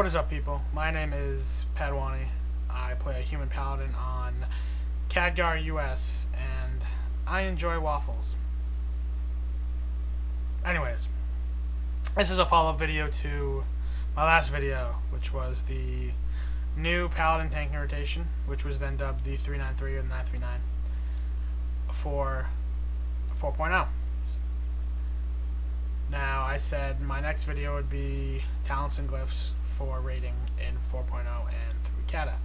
What is up, people? My name is Padwani. I play a human paladin on Khadgar US, and I enjoy waffles. Anyways, this is a follow-up video to my last video, which was the new paladin tanking rotation, which was then dubbed the 393 or the 939 for 4.0. Now, I said my next video would be talents and glyphs for rating in 4.0 and through Cata,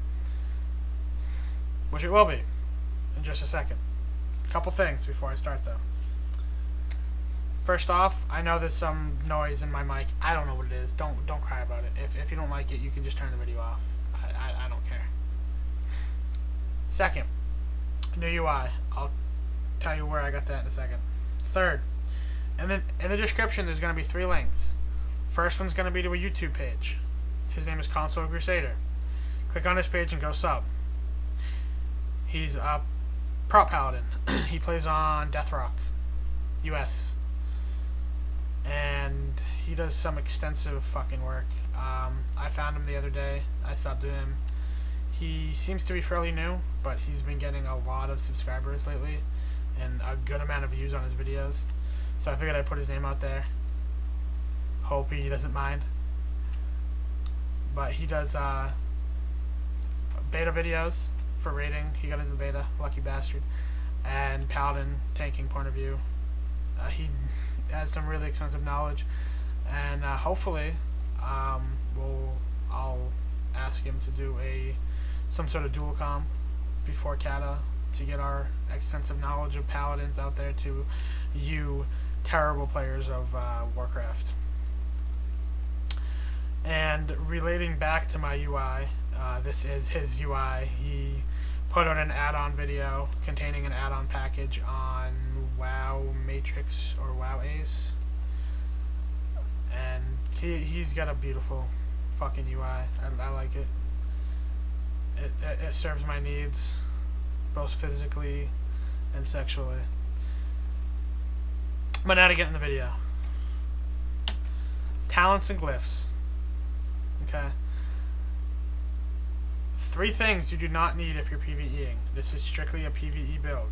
which it will be in just a second. A couple things before I start, though. First off, I know there's some noise in my mic. I don't know what it is. Don't cry about it. If you don't like it, you can just turn the video off. I don't care. Second, new UI. I'll tell you where I got that in a second. Third, and then in the description, there's going to be 3 links. First one's going to be to a YouTube page. His name is Console Crusader. Click on his page and go sub. He's a prop paladin. He plays on Death Rock, US. And he does some extensive fucking work. I found him the other day. I subbed to him. He seems to be fairly new, but he's been getting a lot of subscribers lately and a good amount of views on his videos. So I figured I'd put his name out there. Hope he doesn't mind. But he does beta videos for rating. He got into the beta, lucky bastard. And paladin tanking point of view. He has some really extensive knowledge, and hopefully I'll ask him to do some sort of dual comm before Cata to get our extensive knowledge of paladins out there to you terrible players of Warcraft. And relating back to my UI, this is his UI. He put out an add-on video containing an add-on package on WoW Matrix or WoW Ace, and he's got a beautiful fucking UI. I like it. It serves my needs, both physically and sexually. But now to get in the video. Talents and glyphs. Okay. 3 things you do not need if you're PvEing. This is strictly a PvE build.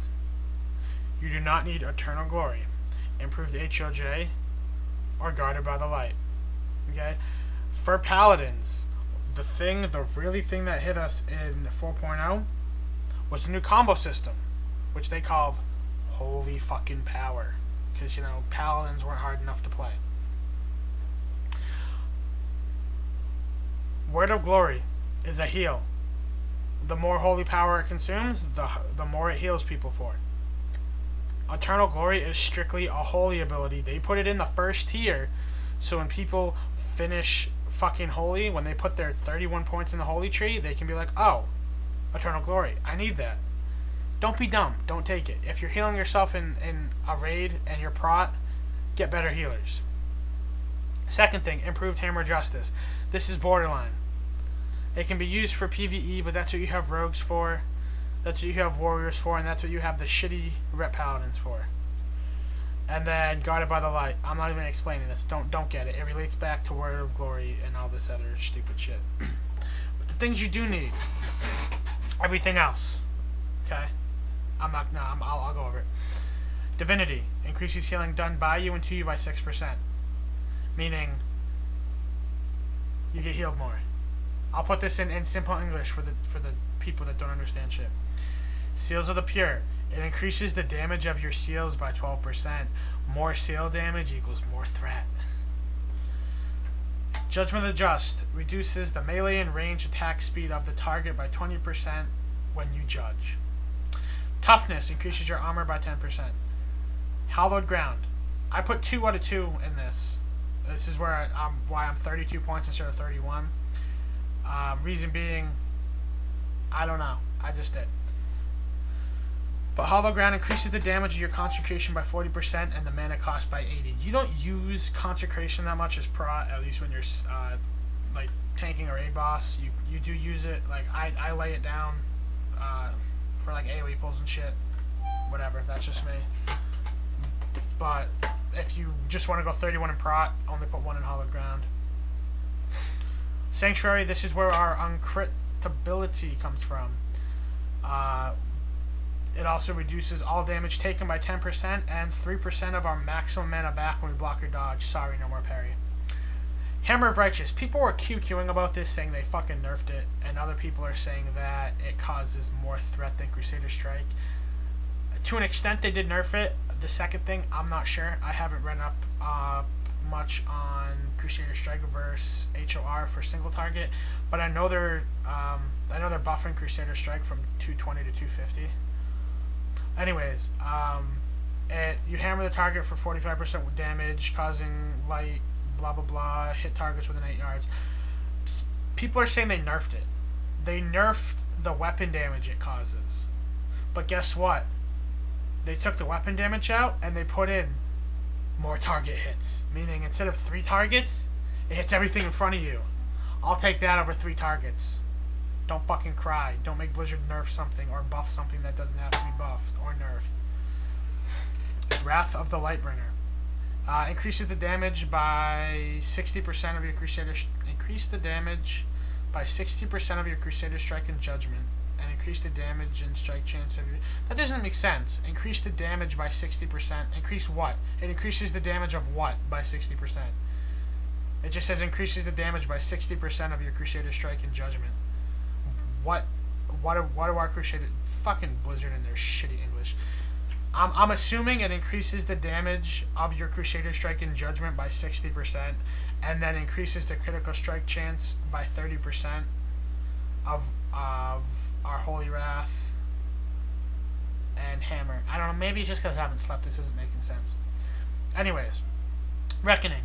You do not need Eternal Glory, Improved HOJ, or Guarded by the Light. Okay? For Paladins, the really thing that hit us in 4.0 was the new combo system, which they called Holy Fucking Power. Because, you know, Paladins weren't hard enough to play. Word of Glory is a heal. The more holy power it consumes, the more it heals people for. Eternal Glory is strictly a holy ability. They put it in the first tier, so when people finish fucking holy, when they put their 31 points in the holy tree, they can be like, oh, Eternal Glory, I need that. Don't be dumb. Don't take it. If you're healing yourself in a raid and you're prot, get better healers. Second thing, Improved Hammer Justice. This is borderline. It can be used for PvE, but that's what you have rogues for. That's what you have warriors for, and that's what you have the shitty rep paladins for. And then Guarded by the Light. I'm not even explaining this. Don't get it. It relates back to Word of Glory and all this other stupid shit. But the things you do need, everything else. Okay? I'll go over it. Divinity increases healing done by you and to you by 6%. Meaning you get healed more. I'll put this in simple English for the people that don't understand shit. Seals of the Pure. It increases the damage of your seals by 12%. More seal damage equals more threat. Judgment of the Just reduces the melee and range attack speed of the target by 20% when you judge. Toughness increases your armor by 10%. Hallowed Ground. I put 2 out of 2 in this. This is why I'm 32 points instead of 31. Reason being, I don't know. I just did. But Hollow Ground increases the damage of your concentration by 40% and the mana cost by 80. You don't use concentration that much as prot, at least when you're like tanking a raid boss. You do use it. Like I lay it down for like AoE pulls and shit. Whatever. That's just me. But if you just want to go 31 in prot, only put 1 in Hollow Ground. Sanctuary, this is where our uncritability comes from. It also reduces all damage taken by 10% and 3% of our maximum mana back when we block or dodge. Sorry, no more parry. Hammer of Righteous. People were QQing about this, saying they fucking nerfed it, and other people are saying that it causes more threat than Crusader Strike. To an extent, they did nerf it. The second thing, I'm not sure. I haven't read up much on Crusader Strike versus HOR for single target, but I know they're buffering Crusader Strike from 220 to 250. Anyways, you hammer the target for 45% damage, causing light, blah blah blah, hit targets within 8 yards. People are saying they nerfed it. They nerfed the weapon damage it causes. But guess what? They took the weapon damage out and they put in more target hits. Meaning instead of 3 targets, it hits everything in front of you. I'll take that over 3 targets. Don't fucking cry. Don't make Blizzard nerf something or buff something that doesn't have to be buffed or nerfed. Wrath of the Lightbringer. Increases the damage by 60% of your Crusader. Increase the damage by 60% of your Crusader Strike and Judgment, and increase the damage and strike chance of your. That doesn't make sense. Increase the damage by 60%. Increase what? It increases the damage of what by 60%? It just says increases the damage by 60% of your Crusader Strike and Judgment. What do our Crusader fucking Blizzard in their shitty English? I'm assuming it increases the damage of your Crusader Strike and Judgment by 60%, and then increases the critical strike chance by 30% of our Holy Wrath and Hammer. I don't know, maybe just because I haven't slept, this isn't making sense. Anyways, Reckoning.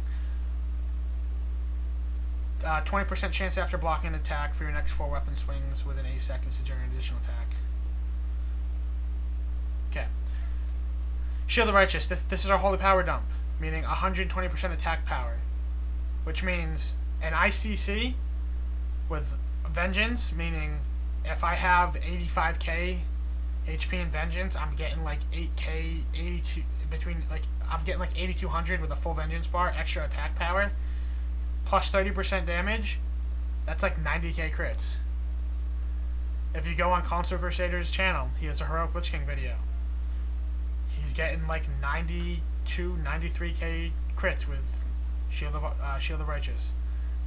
20% chance after blocking an attack for your next 4 weapon swings within 8 seconds to generate an additional attack. Okay. Shield of Righteous. This is our holy power dump, meaning 120% attack power, which means an ICC with Vengeance, meaning if I have 85k HP in Vengeance, I'm getting like 8k, 82 between like I'm getting like 8200 with a full Vengeance bar, extra attack power, plus 30% damage. That's like 90k crits. If you go on Console Crusader's channel, he has a Heroic Lich King video. He's getting like 92, 93k crits with Shield of Righteous.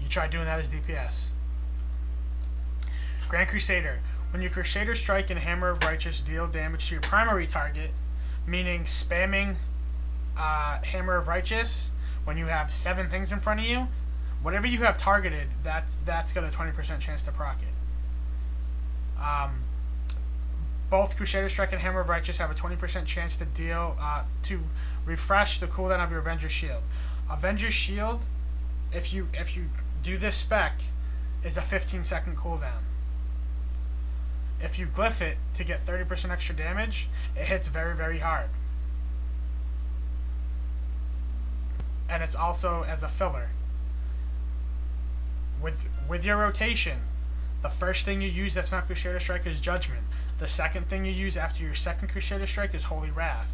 You try doing that as DPS. Grand Crusader. When your Crusader Strike and Hammer of Righteous deal damage to your primary target, meaning spamming Hammer of Righteous when you have 7 things in front of you, whatever you have targeted, that's got a 20% chance to proc it. Both Crusader Strike and Hammer of Righteous have a 20% chance to deal to refresh the cooldown of your Avenger Shield. Avenger Shield, if you do this spec, is a 15-second cooldown. If you glyph it to get 30% extra damage, it hits very, very hard. And it's also as a filler. With your rotation, the first thing you use that's not Crusader Strike is Judgment. The second thing you use after your second Crusader Strike is Holy Wrath.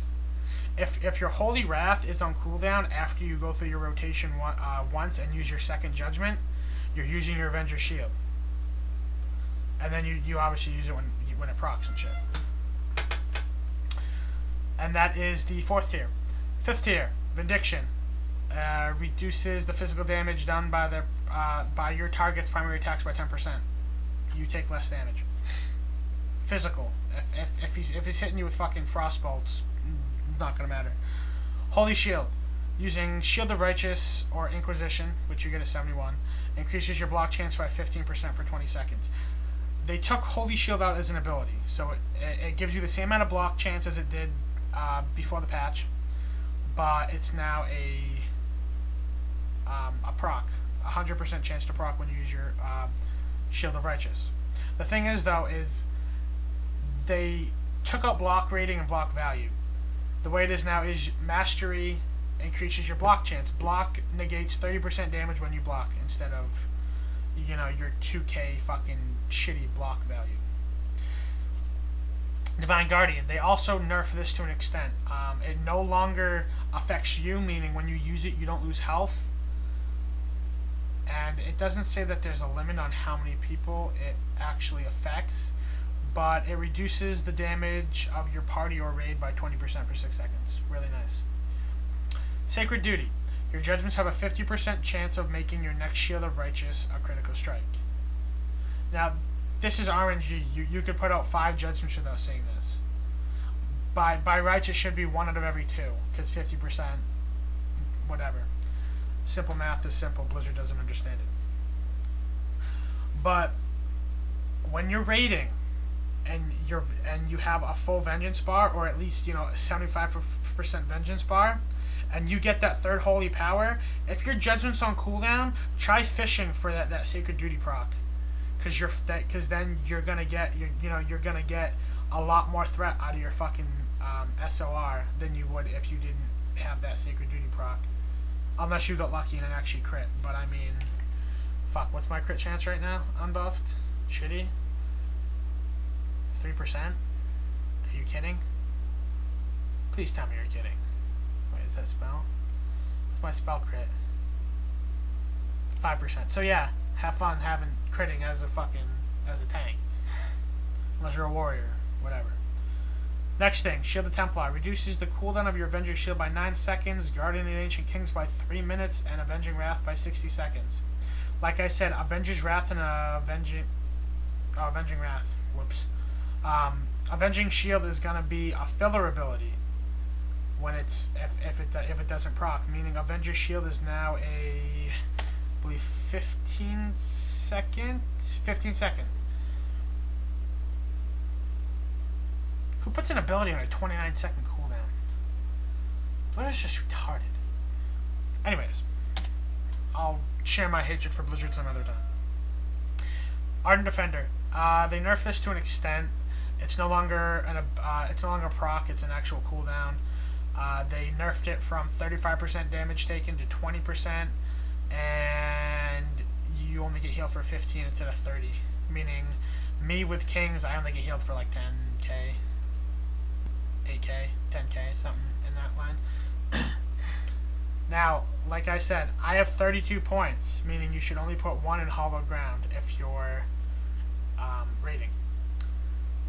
If your Holy Wrath is on cooldown after you go through your rotation once and use your second Judgment, you're using your Avenger Shield. And then you obviously use it when it procs and shit. And that is the 4th tier. 5th tier, Vindication. Reduces the physical damage done by your target's primary attacks by 10%. You take less damage. Physical. If he's hitting you with fucking frostbolts, not gonna matter. Holy Shield. Using Shield of Righteous or Inquisition, which you get a 71, increases your block chance by 15% for 20 seconds. They took Holy Shield out as an ability, so it gives you the same amount of block chance as it did before the patch, but it's now a proc, 100% chance to proc when you use your Shield of Righteous. The thing is, though, is they took out block rating and block value. The way it is now is Mastery increases your block chance. Block negates 30% damage when you block instead of, you know, your 2k fucking shitty block value. Divine Guardian. They also nerf this to an extent. It no longer affects you, meaning when you use it, you don't lose health. and it doesn't say that there's a limit on how many people it actually affects, but it reduces the damage of your party or raid by 20% for 6 seconds. Really nice. Sacred Duty. Your judgments have a 50% chance of making your next Shield of Righteous a critical strike. Now, this is RNG. You could put out 5 judgments without saying this. By rights, it should be 1 out of every 2, because 50%, whatever. Simple math is simple. Blizzard doesn't understand it. But when you're raiding, and you have a full vengeance bar, or at least, you know, a 75% vengeance bar, and you get that third holy power, if your judgment's on cooldown, try fishing for that Sacred Duty proc, because then you're gonna get you're gonna get a lot more threat out of your fucking SOR than you would if you didn't have that Sacred Duty proc, unless you got lucky and it actually crit. But I mean, fuck, what's my crit chance right now? Unbuffed, shitty. 3%? Are you kidding? Please tell me you're kidding. Wait, is that spell? What's my spell crit? 5%. So yeah, have fun having critting as a tank. Unless you're a warrior, whatever. Next thing, Shield of Templar. Reduces the cooldown of your Avenging Shield by 9 seconds, Guardian of the Ancient Kings by 3 minutes, and Avenging Wrath by 60 seconds. Like I said, Avenger's Wrath and Avenging Wrath. Whoops. Avenging Shield is gonna be a filler ability when it's if it doesn't proc, meaning Avenger's Shield is now a, I believe, 15 second. Who puts an ability on a 29-second cooldown? Blizzard's just retarded. Anyways, I'll share my hatred for Blizzard some other time. Ardent Defender. They nerfed this to an extent. It's no longer proc. It's an actual cooldown. They nerfed it from 35% damage taken to 20%, and you only get healed for 15 instead of 30. Meaning, me with Kings, I only get healed for like 10k, 8k, 10k, something in that line. Now, like I said, I have 32 points, meaning you should only put 1 in Hollow Ground if you're raiding.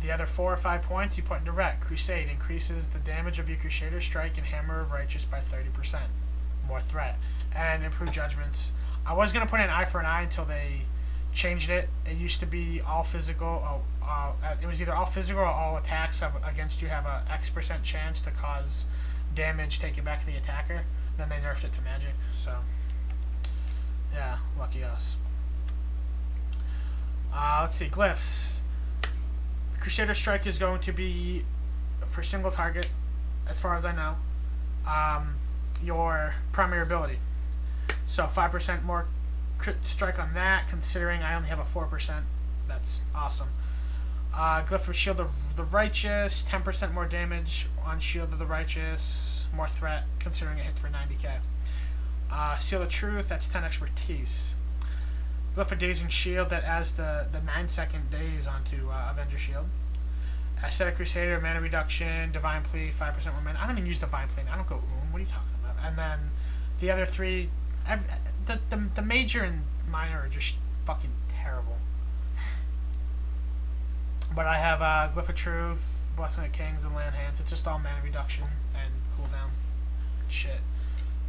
The other 4 or 5 points you put in Direct. Crusade increases the damage of your Crusader Strike and Hammer of Righteous by 30%. More threat. And improved judgments. I was going to put in eye for an eye until they changed it. It used to be all physical. It was either all physical or all attacks against you have a X% chance to cause damage taken back to the attacker. Then they nerfed it to magic. So, yeah, lucky us. Let's see, Glyphs. Crusader Strike is going to be for single target, as far as I know, your primary ability. So 5% more crit strike on that, considering I only have a 4%. That's awesome. Glyph for Shield of the Righteous, 10% more damage on Shield of the Righteous, more threat, considering it hits for 90k. Seal of Truth, that's 10 expertise. Glyph for Dazing Shield, that adds the 9-second daze onto Avenger Shield. Ascetic Crusader, mana reduction, Divine Plea, 5% more mana. I don't even use Divine Plea. I don't go what are you talking about? And then the other 3, the major and minor are just fucking terrible. But I have Glyph of Truth, Blessing of Kings, and Land Hands. It's just all mana reduction and cooldown. Shit.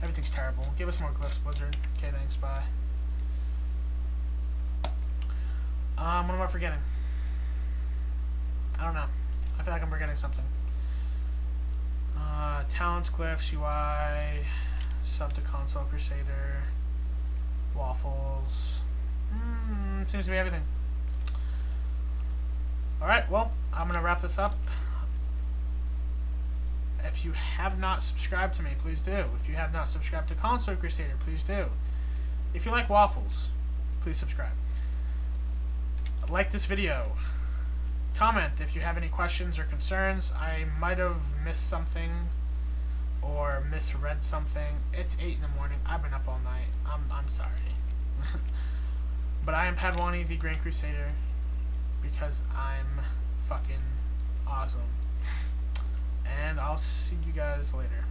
Everything's terrible. Give us more Glyphs, Blizzard. Okay, thanks, bye. What am I forgetting? I don't know. I feel like I'm forgetting something. Talents, Glyphs, UI, sub to console, Crusader, Waffles. Seems to be everything. Alright, well, I'm going to wrap this up. If you have not subscribed to me, please do. If you have not subscribed to Console Crusader, please do. If you like waffles, please subscribe. Like this video. Comment if you have any questions or concerns. I might have missed something or misread something. It's 8 in the morning. I've been up all night. I'm sorry. But I am Padwani, the Grand Crusader, because I'm fucking awesome. And I'll see you guys later.